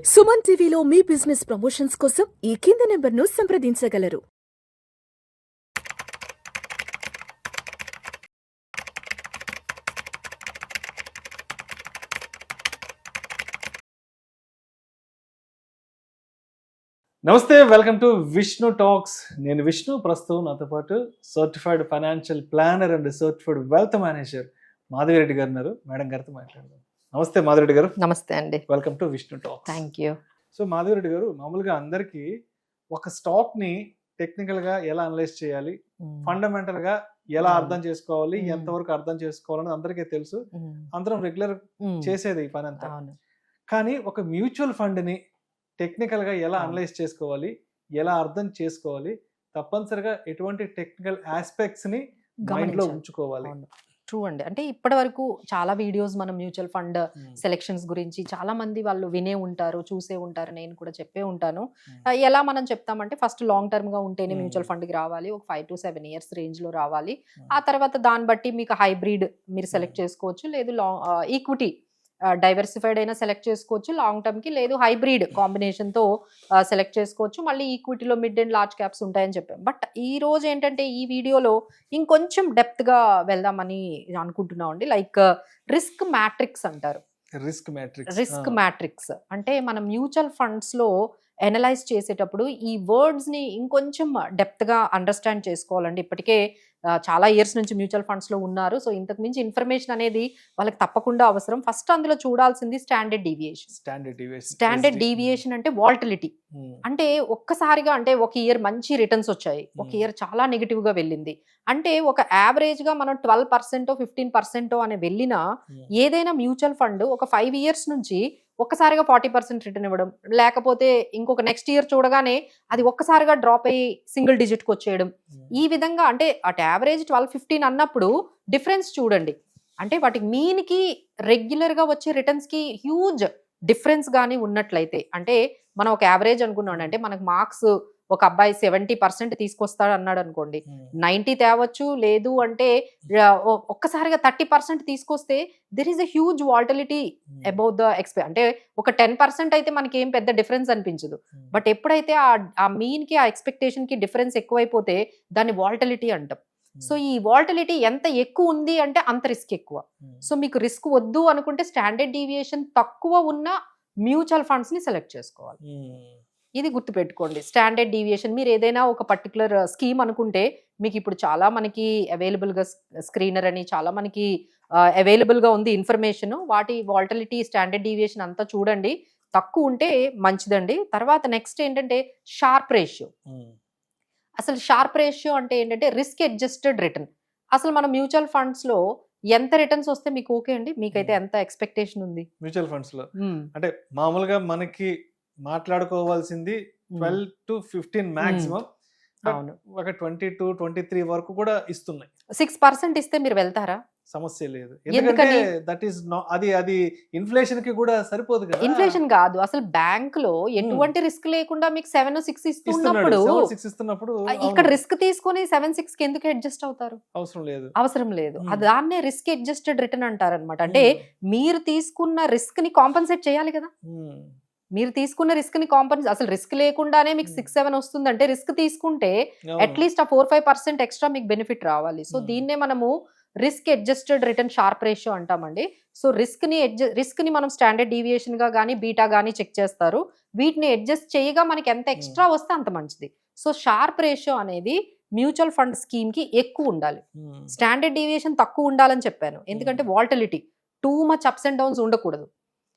సుమన్ టీవీలో మీ business promotions కోసం ఈ కింది నెంబర్ను సంప్రదించగలరు. నమస్తే, వెల్కమ్ టు విష్ణు టాక్స్. నేను విష్ణు. ప్రస్తుతం నాతో పాటు certified financial planner and certified wealth manager Madhavi Reddy గారు ఉన్నారు. మేడం గారితో మాట్లాడదాం. నమస్తే మాధవిరెడ్డి గారు. నమస్తే అండి. Welcome to Vishnu talks. Thank you. So Madhavi Reddy గారు, మామూలుగా అందరికీ ఒక స్టాక్ ని టెక్నికల్ గా ఎలా అనలైజ్ చేయాలి, ఫండమెంటల్ గా ఎలా అర్థం చేసుకోవాలి, ఎంతవరకు అర్థం చేసుకోవాలని అందరికీ తెలుసు. అందరం రెగ్యులర్ చేసేది ఈ పని అంతా. కానీ ఒక మ్యూచువల్ ఫండ్ ని టెక్నికల్ గా ఎలా అనలైజ్ చేసుకోవాలి, ఎలా అర్థం చేసుకోవాలి, తప్పనిసరిగా ఎటువంటి టెక్నికల్ ఆస్పెక్ట్స్ ని మైండ్ లో ఉంచుకోవాలి. ట్రూ అండి. అంటే ఇప్పటి వరకు చాలా వీడియోస్ మనం మ్యూచువల్ ఫండ్ సెలెక్షన్స్ గురించి చాలా మంది వాళ్ళు వినే ఉంటారు, చూసే ఉంటారు, నేను కూడా చెప్పే ఉంటాను. ఎలా మనం చెప్తామంటే ఫస్ట్ లాంగ్ టర్మ్ గా ఉంటేనే మ్యూచువల్ ఫండ్ కి రావాలి, ఒక 5 to 7 years రేంజ్ లో రావాలి. ఆ తర్వాత దాన్ని బట్టి మీకు హైబ్రిడ్ మీరు సెలెక్ట్ చేసుకోవచ్చు, లేదు ఈక్విటీ డైవర్సిఫైడ్ అయినా సెలెక్ట్ చేసుకోవచ్చు లాంగ్ టర్మ్ కి, లేదు హైబ్రిడ్ కాంబినేషన్ తో సెలెక్ట్ చేసుకోవచ్చు. మళ్ళీ ఈక్విటీలో మిడ్ అండ్ లార్జ్ క్యాప్స్ ఉంటాయని చెప్పాం. బట్ ఈ రోజు ఏంటంటే ఈ వీడియోలో ఇంకొంచెం డెప్త్ గా వెళ్దామని అనుకుంటున్నాం అండి. లైక్ రిస్క్ మ్యాట్రిక్స్ అంటారు. రిస్క్ మ్యాట్రిక్స్ అంటే మనం మ్యూచువల్ ఫండ్స్ లో ఎనలైజ్ చేసేటప్పుడు ఈ వర్డ్స్ ని ఇంకొంచెం డెప్త్ గా అండర్స్టాండ్ చేసుకోవాలండి. ఇప్పటికే చాలా ఇయర్స్ నుంచి మ్యూచువల్ ఫండ్స్ లో ఉన్నారు. సో ఇంతకు మించి ఇన్ఫర్మేషన్ అనేది వాళ్ళకి తప్పకుండా అవసరం. ఫస్ట్ అందులో చూడాల్సింది స్టాండర్డ్ డీవియేషన్. స్టాండర్డ్ డీవియేషన్ అంటే వాల్టిలిటీ. అంటే ఒక్కసారిగా అంటే ఒక ఇయర్ మంచి రిటర్న్స్ వచ్చాయి, ఒక ఇయర్ చాలా నెగిటివ్ గా వెళ్ళింది అంటే ఒక యావరేజ్ గా మనం 12% 15% అని వెళ్ళినా ఏదైనా మ్యూచువల్ ఫండ్ ఒక 5 years నుంచి ఒక్కసారిగా 40% రిటర్న్ ఇవ్వడం, లేకపోతే ఇంకొక నెక్స్ట్ ఇయర్ చూడగానే అది ఒక్కసారిగా డ్రాప్ అయ్యి సింగిల్ డిజిట్కి వచ్చేయడం, ఈ విధంగా అంటే అటు యావరేజ్ 12-15 అన్నప్పుడు డిఫరెన్స్ చూడండి. అంటే వాటికి మీన్కి రెగ్యులర్గా వచ్చే రిటర్న్స్కి హ్యూజ్ డిఫరెన్స్ కానీ ఉన్నట్లయితే, అంటే మనం ఒక యావరేజ్ అనుకున్నాం అంటే మనకు మార్క్స్ ఒక అబ్బాయి 70% తీసుకొస్తాడు అన్నాడు అనుకోండి, 90 తేవచ్చు, లేదు అంటే ఒక్కసారిగా 30% తీసుకొస్తే there is a huge volatility about the అంటే ఒక 10% అయితే మనకి ఏం పెద్ద డిఫరెన్స్ అనిపించదు. బట్ ఎప్పుడైతే ఆ మీన్ కి ఆ ఎక్స్పెక్టేషన్ కి డిఫరెన్స్ ఎక్కువైపోతే దాన్ని వాల్టిలిటీ అంటాం. సో ఈ వాల్టిలిటీ ఎంత ఎక్కువ ఉంది అంటే అంత రిస్క్ ఎక్కువ. సో మీకు రిస్క్ వద్దు అనుకుంటే స్టాండర్డ్ డీవియేషన్ తక్కువ ఉన్న మ్యూచువల్ ఫండ్స్ ని సెలెక్ట్ చేసుకోవాలి. ఇది గుర్తుపెట్టుకోండి. స్టాండర్డ్ డీవియేషన్ మీరు ఏదైనా ఒక పర్టికులర్ స్కీమ్ అనుకుంటే మీకు ఇప్పుడు చాలా మనకి అవైలబుల్గా స్క్రీనర్ అని చాలా మనకి అవైలబుల్గా ఉంది ఇన్ఫర్మేషన్. వాటి వాల్టిలిటీ స్టాండర్డ్ డీవియేషన్ అంతా చూడండి, తక్కువ ఉంటే మంచిదండి. తర్వాత నెక్స్ట్ ఏంటంటే షార్ప్ రేషియో. అసలు షార్ప్ రేషియో అంటే ఏంటంటే రిస్క్ అడ్జస్టెడ్ రిటర్న్. అసలు మన మ్యూచువల్ ఫండ్స్ లో ఎంత రిటర్న్స్ వస్తే మీకు ఓకే అండి? మీకైతే ఎంత ఎక్స్పెక్టేషన్ ఉంది మ్యూచువల్ ఫండ్స్ లో? అంటే మామూలుగా మనకి మాట్లాడుకోవాల్సింది 12 to 15 మాక్సిమం, ఒక 22-23 వరకు కూడా ఇస్తున్నాయి. 6% ఇస్తే మీరు వెళ్తారా? సమస్య లేదు, ఎందుకంటే దట్ ఈస్ అది ఇన్ఫ్లేషన్ కి కూడా సరిపోదు కదా. ఇన్ఫ్లేషన్ కాదు, అసలు బ్యాంక్ లో ఎటువంటి రిస్క్ లేకుండా మీకు 7-6 ఇస్తున్నప్పుడు ఇక్కడ రిస్క్ తీసుకొని 7-6 కి ఎందుకు అడ్జస్ట్ అవుతారు? అవసరం లేదు. దాన్నే రిస్క్ అడ్జస్టెడ్ రిటర్న్ అంటారు అనమాట. అంటే మీరు తీసుకున్న రిస్క్ ని కాంపన్సేట్ చేయాలి కదా. మీరు తీసుకున్న రిస్క్ ని అసలు రిస్క్ లేకుండానే మీకు 6-7 వస్తుందంటే రిస్క్ తీసుకుంటే అట్లీస్ట్ ఆ 4-5% ఎక్స్ట్రా మీకు బెనిఫిట్ రావాలి. సో దీన్నే మనము risk adjusted return sharp ratio అంటామండి. సో రిస్క్ ని మనం స్టాండర్డ్ డీవియేషన్ గా కానీ బీటా కానీ చెక్ చేస్తారు. వీటిని అడ్జస్ట్ చేయగా మనకి ఎంత ఎక్స్ట్రా వస్తే అంత మంచిది. సో షార్ప్ రేషియో అనేది మ్యూచువల్ ఫండ్ స్కీమ్ కి ఎక్కువ ఉండాలి, స్టాండర్డ్ డీవియేషన్ తక్కువ ఉండాలని చెప్పాను. ఎందుకంటే volatility too much ups and downs ఉండకూడదు.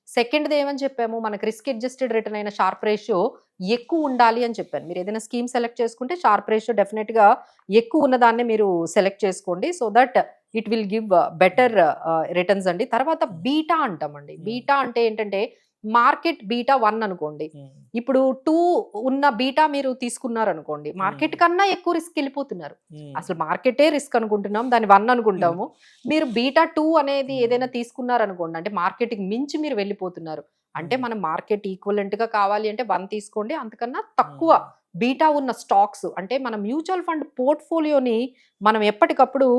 సెకండ్ది ఏమని చెప్పాము, మనకి రిస్క్ అడ్జస్టెడ్ రిటర్న్ అయిన షార్ప్ రేషియో ఎక్కువ ఉండాలి అని చెప్పాను. మీరు ఏదైనా స్కీమ్ సెలెక్ట్ చేసుకుంటే షార్ప్ రేషియో డెఫినెట్గా ఎక్కువ ఉన్నదాన్ని మీరు సెలెక్ట్ చేసుకోండి. So that it will give better returns అండి. తర్వాత బీటా అంటామండి. బీటా అంటే ఏంటంటే మార్కెట్ బీటా 1 అనుకోండి, ఇప్పుడు 2 ఉన్న బీటా మీరు తీసుకున్నారు అనుకోండి, మార్కెట్ కన్నా ఎక్కువ రిస్క్ వెళ్ళిపోతున్నారు. అసలు మార్కెటే రిస్క్ అనుకుంటున్నాం, దాన్ని 1 అనుకుంటాము. మీరు బీటా 2 అనేది ఏదైనా తీసుకున్నారు అనుకోండి, అంటే మార్కెట్కి మించి మీరు వెళ్ళిపోతున్నారు. అంటే మనం మార్కెట్ ఈక్వలెంట్ గా కావాలి అంటే 1 తీసుకోండి, అంతకన్నా తక్కువ బీటా ఉన్న స్టాక్స్. అంటే మన మ్యూచువల్ ఫండ్ పోర్ట్ఫోలియోని మనం ఎప్పటికప్పుడు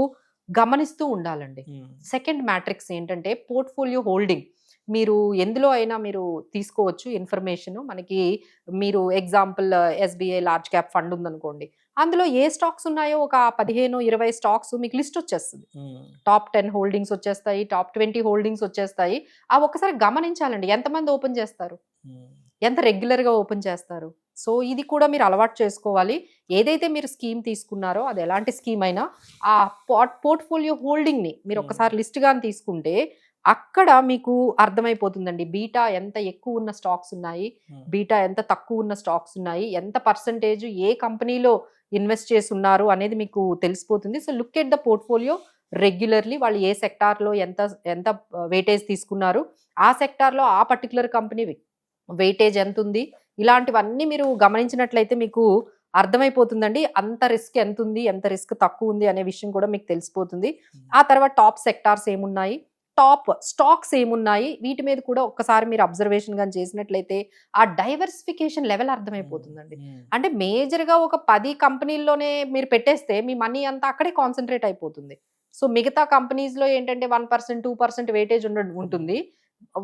గమనిస్తూ ఉండాలండి. సెకండ్ మ్యాట్రిక్స్ ఏంటంటే పోర్ట్ఫోలియో హోల్డింగ్. మీరు ఎందులో అయినా మీరు తీసుకోవచ్చు ఇన్ఫర్మేషన్. మనకి మీరు example SBI large cap fund ఉందనుకోండి, అందులో ఏ స్టాక్స్ ఉన్నాయో ఒక 15-20 స్టాక్స్ మీకు లిస్ట్ వచ్చేస్తుంది. టాప్ 10 హోల్డింగ్స్ వచ్చేస్తాయి, టాప్ 20 హోల్డింగ్స్ వచ్చేస్తాయి. అవి ఒక్కసారి గమనించాలండి, ఎంతమంది ఓపెన్ చేస్తారు, ఎంత రెగ్యులర్గా ఓపెన్ చేస్తారు. సో ఇది కూడా మీరు అలవాటు చేసుకోవాలి. ఏదైతే మీరు స్కీమ్ తీసుకున్నారో అది ఎలాంటి స్కీమ్ అయినా ఆ పోర్ట్ఫోలియో హోల్డింగ్ని మీరు ఒకసారి లిస్ట్ గాని తీసుకుంటే అక్కడ మీకు అర్థమైపోతుందండి, బీటా ఎంత ఎక్కువ ఉన్న స్టాక్స్ ఉన్నాయి, బీటా ఎంత తక్కువ ఉన్న స్టాక్స్ ఉన్నాయి, ఎంత పర్సంటేజ్ ఏ కంపెనీలో ఇన్వెస్ట్ చేసి ఉన్నారు అనేది మీకు తెలిసిపోతుంది. So look at the portfolio regularly. వాళ్ళు ఏ సెక్టార్లో ఎంత ఎంత వెయిటేజ్ తీసుకున్నారు, ఆ సెక్టార్లో ఆ పర్టికులర్ కంపెనీ వెయిటేజ్ ఎంత ఉంది, ఇలాంటివన్నీ మీరు గమనించినట్లయితే మీకు అర్థమైపోతుందండి అంత రిస్క్ ఎంత ఉంది, ఎంత రిస్క్ తక్కువ ఉంది అనే విషయం కూడా మీకు తెలిసిపోతుంది. ఆ తర్వాత టాప్ సెక్టార్స్ ఏమున్నాయి, టాప్ స్టాక్స్ ఏమున్నాయి, వీటి మీద కూడా ఒక్కసారి మీరు అబ్జర్వేషన్ కానీ చేసినట్లయితే ఆ డైవర్సిఫికేషన్ లెవెల్ అర్థమైపోతుందండి. అంటే మేజర్గా ఒక 10 కంపెనీల్లోనే మీరు పెట్టేస్తే మీ మనీ అంతా అక్కడే కాన్సన్ట్రేట్ అయిపోతుంది. సో మిగతా కంపెనీస్లో ఏంటంటే 1%, 2% వెయిటేజ్ ఉంటుంది.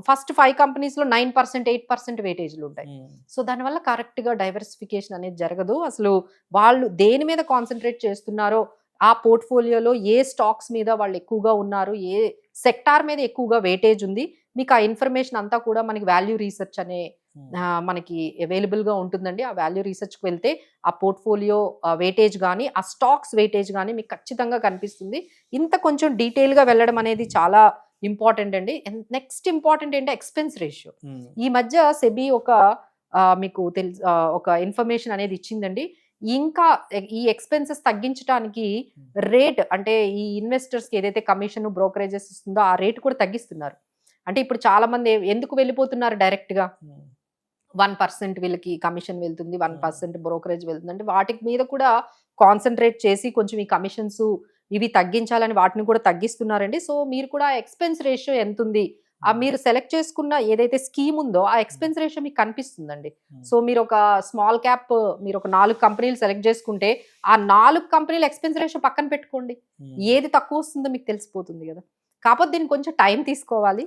ఫస్ట్ 5 కంపెనీస్లో 9%, 8% వెయిటేజ్లు ఉంటాయి. సో దానివల్ల కరెక్ట్గా డైవర్సిఫికేషన్ అనేది జరగదు. అసలు వాళ్ళు దేని మీద కాన్సన్ట్రేట్ చేస్తున్నారో, ఆ పోర్ట్ఫోలియోలో ఏ స్టాక్స్ మీద వాళ్ళు ఎక్కువగా ఉన్నారు, ఏ సెక్టార్ మీద ఎక్కువగా వెయిటేజ్ ఉంది, మీకు ఆ ఇన్ఫర్మేషన్ అంతా కూడా మనకి వాల్యూ రీసెర్చ్ అనే మనకి అవైలబుల్గా ఉంటుందండి. ఆ వాల్యూ రీసెర్చ్కి వెళ్తే ఆ పోర్ట్ఫోలియో వెయిటేజ్ కానీ ఆ స్టాక్స్ వెయిటేజ్ కానీ మీకు ఖచ్చితంగా కనిపిస్తుంది. ఇంత కొంచెం డీటెయిల్గా వెళ్ళడం అనేది చాలా ఇంపార్టెంట్ అండి. నెక్స్ట్ ఇంపార్టెంట్ ఏంటంటే ఎక్స్పెన్స్ రేషియో. ఈ మధ్య సెబీ మీకు ఒక ఇన్ఫర్మేషన్ అనేది ఇచ్చిందండి. ఇంకా ఈ ఎక్స్పెన్సెస్ తగ్గించడానికి రేట్, అంటే ఈ ఇన్వెస్టర్స్కి ఏదైతే కమిషన్ బ్రోకరేజెస్ ఇస్తుందో ఆ రేట్ కూడా తగ్గిస్తున్నారు. అంటే ఇప్పుడు చాలా మంది ఎందుకు వెళ్ళిపోతున్నారు డైరెక్ట్గా, 1% వీళ్ళకి కమిషన్ వెళ్తుంది, 1% బ్రోకరేజ్ వెళ్తుంది అంటే వాటి మీద కూడా కాన్సన్ట్రేట్ చేసి కొంచెం ఈ కమిషన్స్ ఇవి తగ్గించాలని వాటిని కూడా తగ్గిస్తున్నారండి. సో మీరు కూడా ఎక్స్పెన్స్ రేషియో ఎంత ఉంది, ఆ మీరు సెలెక్ట్ చేసుకున్న ఏదైతే స్కీమ్ ఉందో ఆ ఎక్స్పెన్స్ రేషియో మీకు కనిపిస్తుందండి. సో మీరు ఒక స్మాల్ క్యాప్, మీరు ఒక 4 కంపెనీలు సెలెక్ట్ చేసుకుంటే ఆ 4 కంపెనీల ఎక్స్పెన్స్ రేషియో పక్కన పెట్టుకోండి, ఏది తక్కువ వస్తుందో మీకు తెలిసిపోతుంది కదా. కాకపోతే దీనికి కొంచెం టైం తీసుకోవాలి,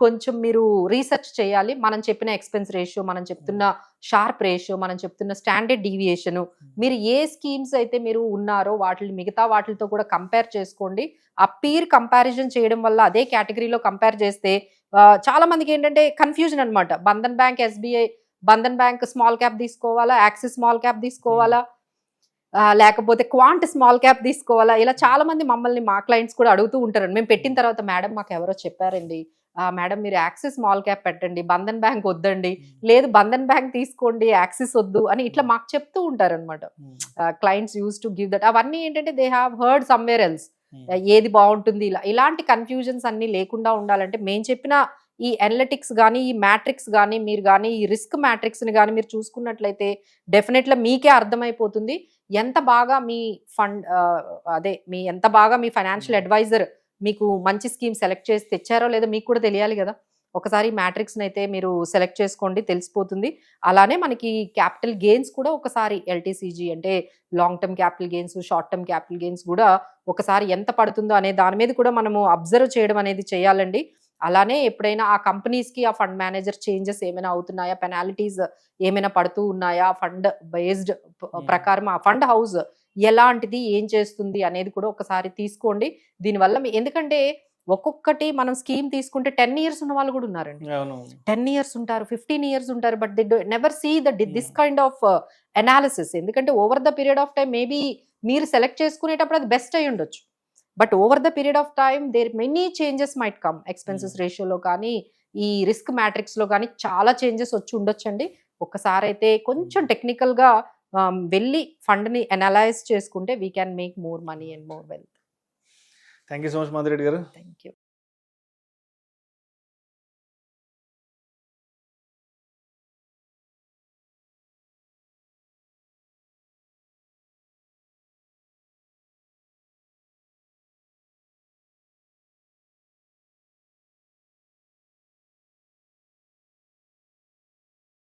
కొంచెం మీరు రీసెర్చ్ చేయాలి. మనం చెప్పిన ఎక్స్పెన్స్ రేషియో, మనం చెప్తున్న షార్ప్ రేషియో, మనం చెప్తున్న స్టాండర్డ్ డీవియేషన్, మీరు ఏ స్కీమ్స్ అయితే మీరు ఉన్నారో వాటిని మిగతా వాటితో కూడా కంపేర్ చేసుకోండి. ఆ పీర్ కంపారిజన్ చేయడం వల్ల అదే కేటగిరీలో కంపేర్ చేస్తే చాలా మందికి ఏంటంటే కన్ఫ్యూజన్ అనమాట. Bandhan bank, SBI, Bandhan bank small cap తీసుకోవాలా, యాక్సిస్ స్మాల్ క్యాప్ తీసుకోవాలా, లేకపోతే క్వాంట్ స్మాల్ క్యాప్ తీసుకోవాలా, ఇలా చాలా మంది మమ్మల్ని, మా క్లయింట్స్ కూడా అడుగుతూ ఉంటారండి. మేము పెట్టిన తర్వాత మేడం మాకు ఎవరో చెప్పారండి, మేడం మీరు యాక్సిస్ స్మాల్ క్యాప్ పెట్టండి, బంధన్ బ్యాంక్ వద్దండి, లేదు బంధన్ బ్యాంక్ తీసుకోండి యాక్సిస్ వద్దు అని ఇట్లా మాకు చెప్తూ ఉంటారనమాట. Clients use to give that. అవన్నీ ఏంటంటే they have heard somewhere else. ఏది బాగుంటుంది, ఇలాంటి కన్ఫ్యూజన్స్ అన్ని లేకుండా ఉండాలంటే మేము చెప్పిన ఈ అనలిటిక్స్ కానీ, ఈ మ్యాట్రిక్స్ కానీ, మీరు కానీ ఈ రిస్క్ మ్యాట్రిక్స్ని కానీ మీరు చూసుకున్నట్లయితే డెఫినెట్గా మీకే అర్థమైపోతుంది ఎంత బాగా మీ ఫండ్, ఎంత బాగా మీ ఫైనాన్షియల్ అడ్వైజర్ మీకు మంచి స్కీమ్ సెలెక్ట్ చేసి తెచ్చారో లేదో మీకు కూడా తెలియాలి కదా. ఒకసారి మ్యాట్రిక్స్ని అయితే మీరు సెలెక్ట్ చేసుకోండి, తెలిసిపోతుంది. అలానే మనకి క్యాపిటల్ గెయిన్స్ కూడా ఒకసారి ఎల్టీసీజీ అంటే long term capital gains, short term capital gains కూడా ఒకసారి ఎంత పడుతుందో అనే దాని మీద కూడా మనము అబ్జర్వ్ చేయడం అనేది చేయాలండి. అలానే ఎప్పుడైనా ఆ కంపెనీస్కి ఆ ఫండ్ మేనేజర్ చేంజెస్ ఏమైనా అవుతున్నాయా, పెనాల్టీస్ ఏమైనా పడుతూ ఉన్నాయా, ఫండ్ బేస్డ్ ప్రకారం ఆ ఫండ్ హౌస్ ఎలాంటిది, ఏం చేస్తుంది అనేది కూడా ఒకసారి తీసుకోండి. దీనివల్ల ఎందుకంటే ఒక్కొక్కటి మనం స్కీమ్ తీసుకుంటే 10 years ఉన్న వాళ్ళు కూడా ఉన్నారండి. 10 years ఉంటారు, 15 years ఉంటారు, but they never see this kind of analysis. ఎందుకంటే over the period of time maybe మీరు సెలెక్ట్ చేసుకునేటప్పుడు అది బెస్ట్ అయి ఉండొచ్చు, but over the period of time there many changes might come. Expenses రేషియోలో కానీ, ఈ రిస్క్ మ్యాట్రిక్స్లో కానీ చాలా చేంజెస్ వచ్చి ఉండొచ్చండి. ఒక్కసారి అయితే కొంచెం టెక్నికల్గా వెళ్ళి ఫండ్ని అనలైజ్ చేసుకుంటే we can make more money and more wealth. Thank you so much Madhureddy గారు. Thank you.